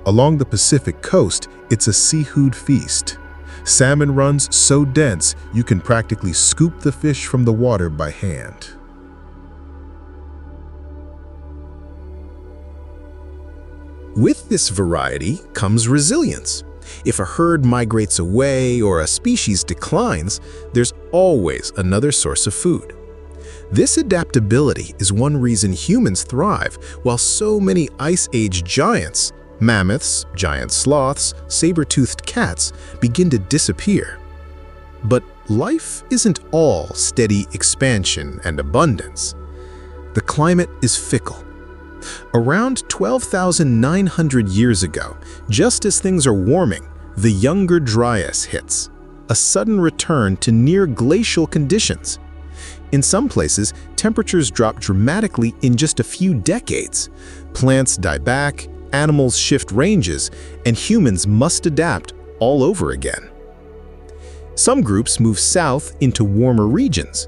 Along the Pacific coast, it's a seafood feast. Salmon runs so dense, you can practically scoop the fish from the water by hand. With this variety comes resilience. If a herd migrates away or a species declines, there's always another source of food. This adaptability is one reason humans thrive, while so many Ice Age giants, mammoths, giant sloths, saber-toothed cats, begin to disappear. But life isn't all steady expansion and abundance. The climate is fickle. Around 12,900 years ago, just as things are warming, the Younger Dryas hits, a sudden return to near glacial conditions. In some places, temperatures drop dramatically in just a few decades. Plants die back, animals shift ranges, and humans must adapt all over again. Some groups move south into warmer regions.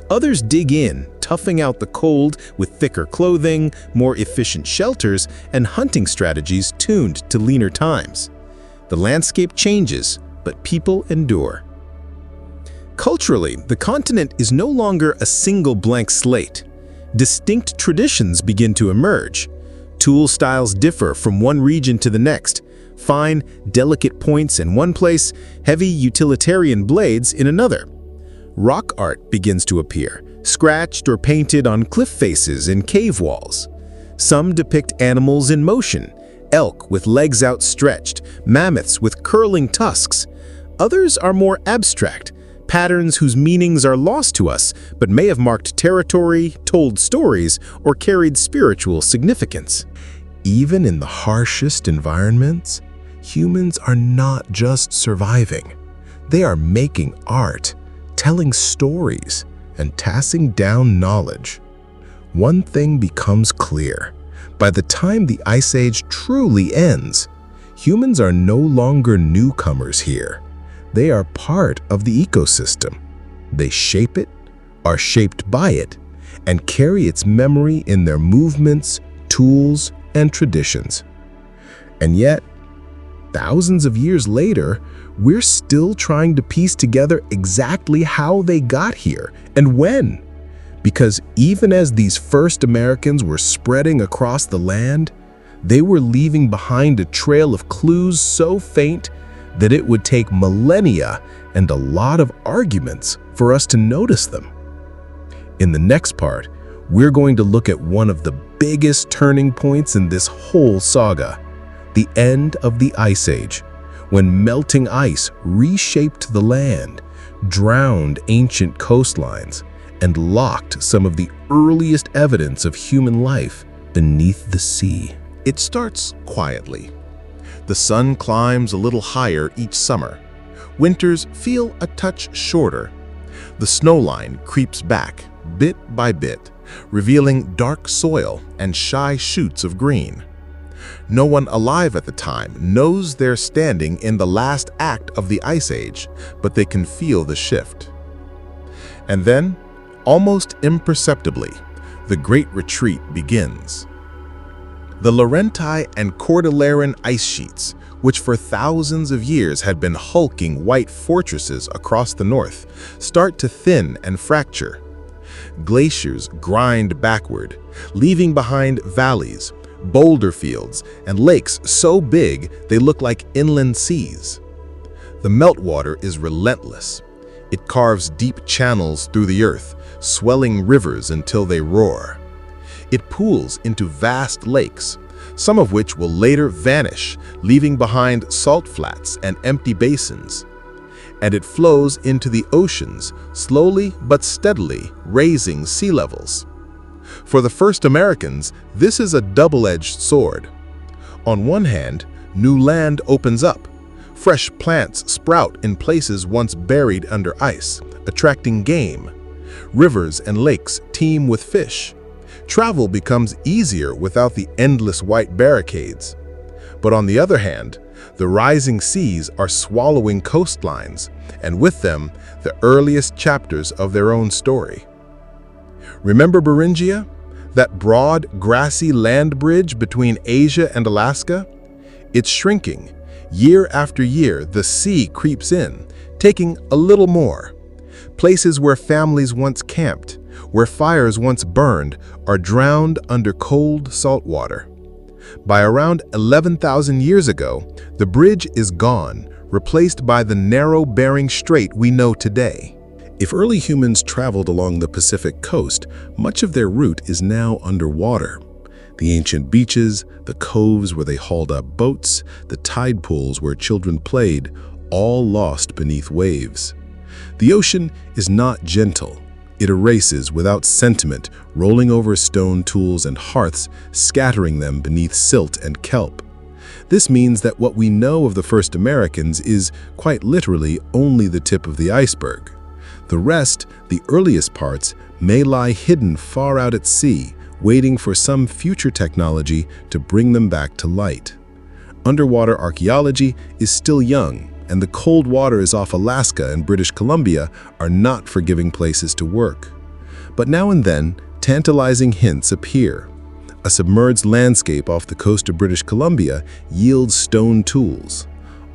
Others dig in, toughing out the cold with thicker clothing, more efficient shelters, and hunting strategies tuned to leaner times. The landscape changes, but people endure. Culturally, the continent is no longer a single blank slate. Distinct traditions begin to emerge. Tool styles differ from one region to the next. Fine, delicate points in one place, heavy utilitarian blades in another. Rock art begins to appear, scratched or painted on cliff faces and cave walls. Some depict animals in motion, elk with legs outstretched, mammoths with curling tusks. Others are more abstract, patterns whose meanings are lost to us but may have marked territory, told stories, or carried spiritual significance. Even in the harshest environments, humans are not just surviving. They are making art, telling stories, and passing down knowledge. One thing becomes clear. By the time the Ice Age truly ends, humans are no longer newcomers here. They are part of the ecosystem. They shape it, are shaped by it, and carry its memory in their movements, tools, and traditions. And yet, thousands of years later, we're still trying to piece together exactly how they got here and when. Because even as these first Americans were spreading across the land, they were leaving behind a trail of clues so faint that it would take millennia and a lot of arguments for us to notice them. In the next part, we're going to look at one of the biggest turning points in this whole saga, the end of the Ice Age, when melting ice reshaped the land, drowned ancient coastlines, and locked some of the earliest evidence of human life beneath the sea. It starts quietly. The sun climbs a little higher each summer. Winters feel a touch shorter. The snowline creeps back, bit by bit, revealing dark soil and shy shoots of green. No one alive at the time knows they're standing in the last act of the Ice Age, but they can feel the shift. And then, almost imperceptibly, the Great Retreat begins. The Laurentine and Cordilleran ice sheets, which for thousands of years had been hulking white fortresses across the north, start to thin and fracture. Glaciers grind backward, leaving behind valleys, boulder fields, and lakes so big they look like inland seas. The meltwater is relentless. It carves deep channels through the earth, swelling rivers until they roar. It pools into vast lakes, some of which will later vanish, leaving behind salt flats and empty basins. And it flows into the oceans, slowly but steadily raising sea levels. For the first Americans, this is a double-edged sword. On one hand, new land opens up. Fresh plants sprout in places once buried under ice, attracting game. Rivers and lakes teem with fish. Travel becomes easier without the endless white barricades. But on the other hand, the rising seas are swallowing coastlines, and with them, the earliest chapters of their own story. Remember Beringia? That broad, grassy land bridge between Asia and Alaska? It's shrinking. Year after year, the sea creeps in, taking a little more. Places where families once camped, where fires once burned, are drowned under cold salt water. By around 11,000 years ago, the bridge is gone, replaced by the narrow Bering Strait we know today. If early humans traveled along the Pacific coast, much of their route is now underwater. The ancient beaches, the coves where they hauled up boats, the tide pools where children played, all lost beneath waves. The ocean is not gentle. It erases without sentiment, rolling over stone tools and hearths, scattering them beneath silt and kelp. This means that what we know of the first Americans is, quite literally, only the tip of the iceberg. The rest, the earliest parts, may lie hidden far out at sea, waiting for some future technology to bring them back to light. Underwater archaeology is still young, and the cold waters off Alaska and British Columbia are not forgiving places to work. But now and then, tantalizing hints appear. A submerged landscape off the coast of British Columbia yields stone tools.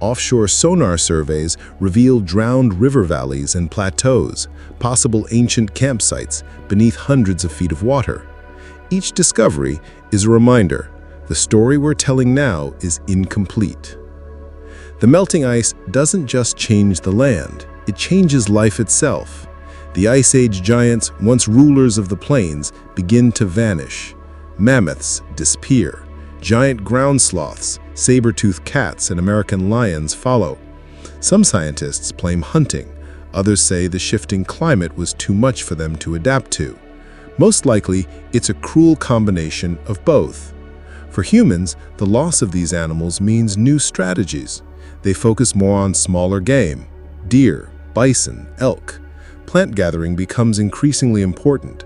Offshore sonar surveys reveal drowned river valleys and plateaus, possible ancient campsites beneath hundreds of feet of water. Each discovery is a reminder the story we're telling now is incomplete. The melting ice doesn't just change the land, it changes life itself. The Ice Age giants, once rulers of the plains, begin to vanish. Mammoths disappear. Giant ground sloths, saber-toothed cats, and American lions follow. Some scientists blame hunting. Others say the shifting climate was too much for them to adapt to. Most likely, it's a cruel combination of both. For humans, the loss of these animals means new strategies. They focus more on smaller game, deer, bison, elk. Plant gathering becomes increasingly important.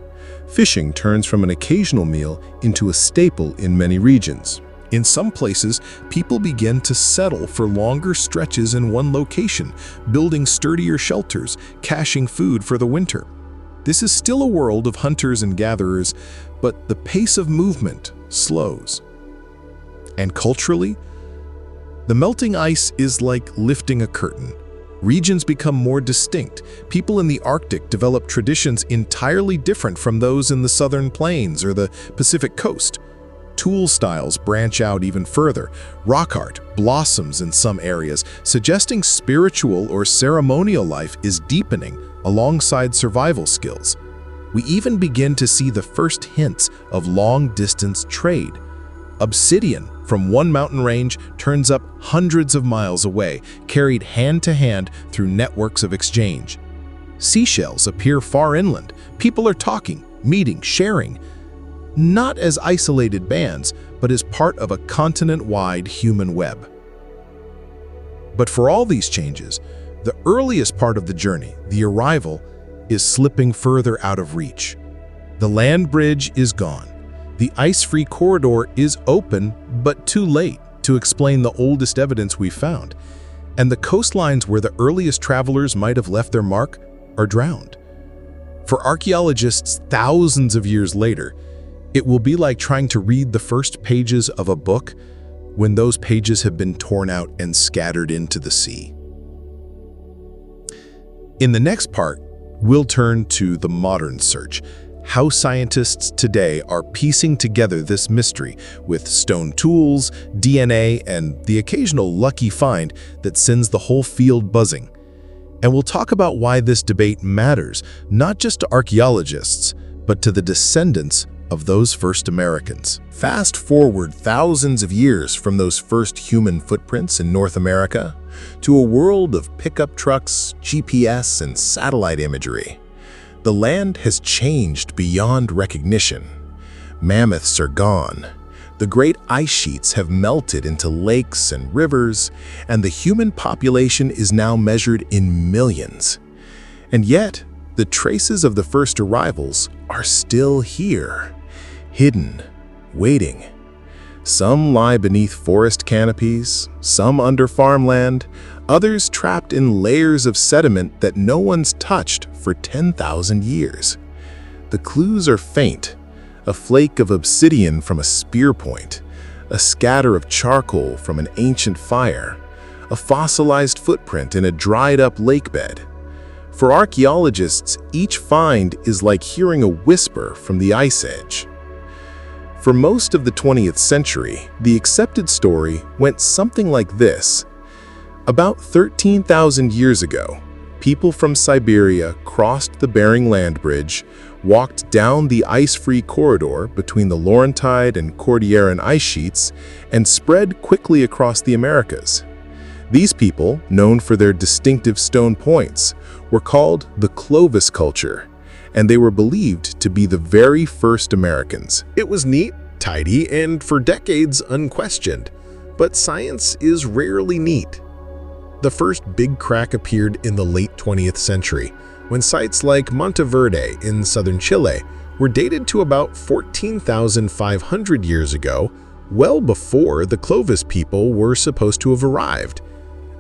Fishing turns from an occasional meal into a staple in many regions. In some places, people begin to settle for longer stretches in one location, building sturdier shelters, caching food for the winter. This is still a world of hunters and gatherers, but the pace of movement slows. And culturally, the melting ice is like lifting a curtain. Regions become more distinct. People in the Arctic develop traditions entirely different from those in the southern plains or the Pacific coast. Tool styles branch out even further. Rock art blossoms in some areas, suggesting spiritual or ceremonial life is deepening alongside survival skills. We even begin to see the first hints of long-distance trade. Obsidian from one mountain range turns up hundreds of miles away, carried hand-to-hand through networks of exchange. Seashells appear far inland. People are talking, meeting, sharing, not as isolated bands, but as part of a continent-wide human web. But for all these changes, the earliest part of the journey, the arrival, is slipping further out of reach. The land bridge is gone. The ice-free corridor is open, but too late to explain the oldest evidence we've found. And the coastlines where the earliest travelers might have left their mark are drowned. For archaeologists thousands of years later, it will be like trying to read the first pages of a book when those pages have been torn out and scattered into the sea. In the next part, we'll turn to the modern search, how scientists today are piecing together this mystery with stone tools, DNA, and the occasional lucky find that sends the whole field buzzing. And we'll talk about why this debate matters, not just to archaeologists, but to the descendants of those first Americans. Fast forward thousands of years from those first human footprints in North America to a world of pickup trucks, GPS, and satellite imagery. The land has changed beyond recognition. Mammoths are gone. The great ice sheets have melted into lakes and rivers, and the human population is now measured in millions. And yet, the traces of the first arrivals are still here, hidden, waiting. Some lie beneath forest canopies, some under farmland, others trapped in layers of sediment that no one's touched for 10,000 years. The clues are faint: a flake of obsidian from a spear point, a scatter of charcoal from an ancient fire, a fossilized footprint in a dried-up lake bed. For archaeologists, each find is like hearing a whisper from the ice edge. For most of the 20th century, the accepted story went something like this. About 13,000 years ago, people from Siberia crossed the Bering land bridge, walked down the ice-free corridor between the Laurentide and Cordilleran ice sheets, and spread quickly across the Americas. These people, known for their distinctive stone points, were called the Clovis culture, and they were believed to be the very first Americans. It was neat, tidy, and for decades unquestioned. But science is rarely neat. The first big crack appeared in the late 20th century, when sites like Monteverde in southern Chile were dated to about 14,500 years ago, well before the Clovis people were supposed to have arrived.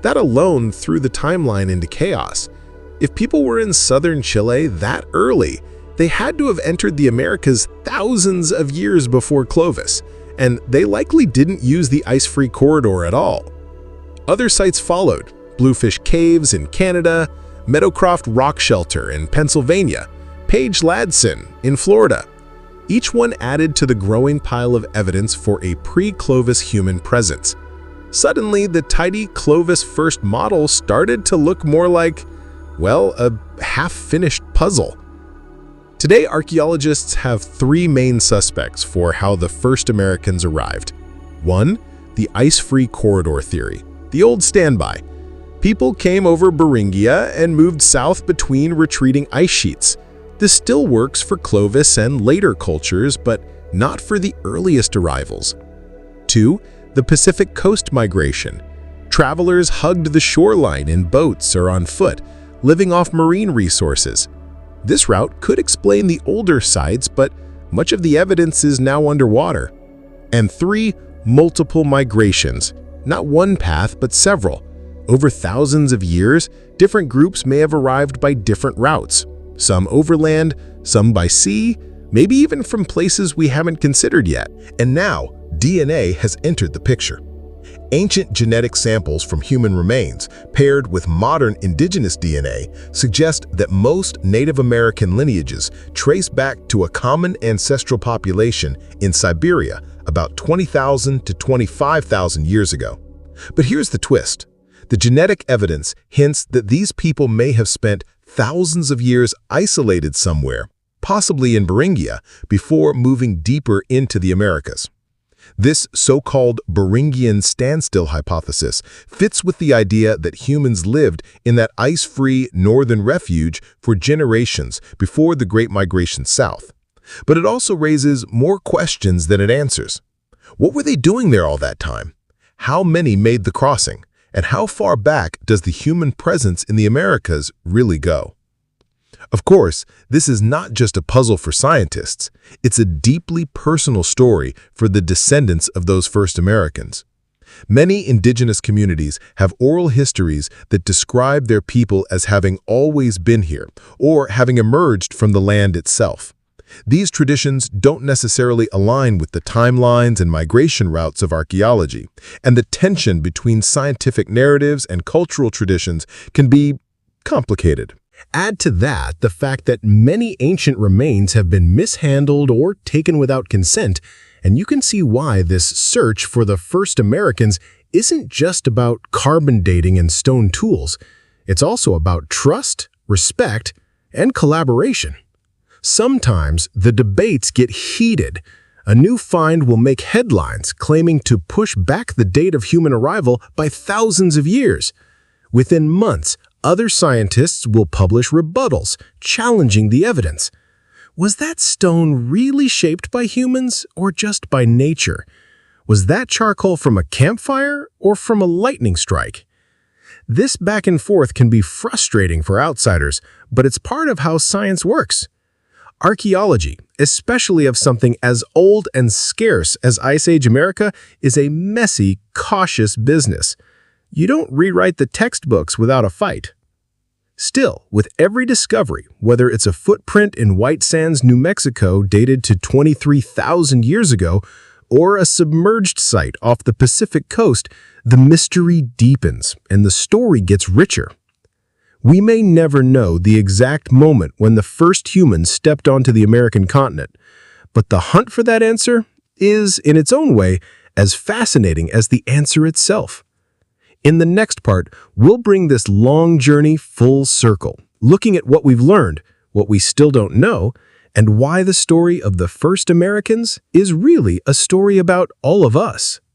That alone threw the timeline into chaos. If people were in southern Chile that early, they had to have entered the Americas thousands of years before Clovis, and they likely didn't use the ice-free corridor at all. Other sites followed: Bluefish Caves in Canada, Meadowcroft Rock Shelter in Pennsylvania, Page Ladson in Florida. Each one added to the growing pile of evidence for a pre-Clovis human presence. Suddenly, the tidy Clovis first model started to look more like, well, a half-finished puzzle. Today, archaeologists have three main suspects for how the first Americans arrived. 1. The ice-free corridor theory, the old standby. People came over Beringia and moved south between retreating ice sheets. This still works for Clovis and later cultures, but not for the earliest arrivals. 2. The Pacific Coast migration. Travelers hugged the shoreline in boats or on foot, living off marine resources. This route could explain the older sites, but much of the evidence is now underwater. And 3. Multiple migrations. Not one path, but several. Over thousands of years, different groups may have arrived by different routes. Some overland, some by sea, maybe even from places we haven't considered yet. And now, DNA has entered the picture. Ancient genetic samples from human remains, paired with modern indigenous DNA, suggest that most Native American lineages trace back to a common ancestral population in Siberia about 20,000 to 25,000 years ago. But here's the twist. The genetic evidence hints that these people may have spent thousands of years isolated somewhere, possibly in Beringia, before moving deeper into the Americas. This so-called Beringian standstill hypothesis fits with the idea that humans lived in that ice-free northern refuge for generations before the Great Migration south. But it also raises more questions than it answers. What were they doing there all that time? How many made the crossing? And how far back does the human presence in the Americas really go? Of course, this is not just a puzzle for scientists. It's a deeply personal story for the descendants of those first Americans. Many indigenous communities have oral histories that describe their people as having always been here or having emerged from the land itself. These traditions don't necessarily align with the timelines and migration routes of archaeology, and the tension between scientific narratives and cultural traditions can be complicated. Add to that the fact that many ancient remains have been mishandled or taken without consent, and you can see why this search for the first Americans isn't just about carbon dating and stone tools. It's also about trust, respect, and collaboration. Sometimes the debates get heated. A new find will make headlines claiming to push back the date of human arrival by thousands of years. Within months, other scientists will publish rebuttals, challenging the evidence. Was that stone really shaped by humans or just by nature? Was that charcoal from a campfire or from a lightning strike? This back and forth can be frustrating for outsiders, but it's part of how science works. Archaeology, especially of something as old and scarce as Ice Age America, is a messy, cautious business. You don't rewrite the textbooks without a fight. Still, with every discovery, whether it's a footprint in White Sands, New Mexico dated to 23,000 years ago, or a submerged site off the Pacific coast, the mystery deepens and the story gets richer. We may never know the exact moment when the first humans stepped onto the American continent, but the hunt for that answer is, in its own way, as fascinating as the answer itself. In the next part, we'll bring this long journey full circle, looking at what we've learned, what we still don't know, and why the story of the first Americans is really a story about all of us.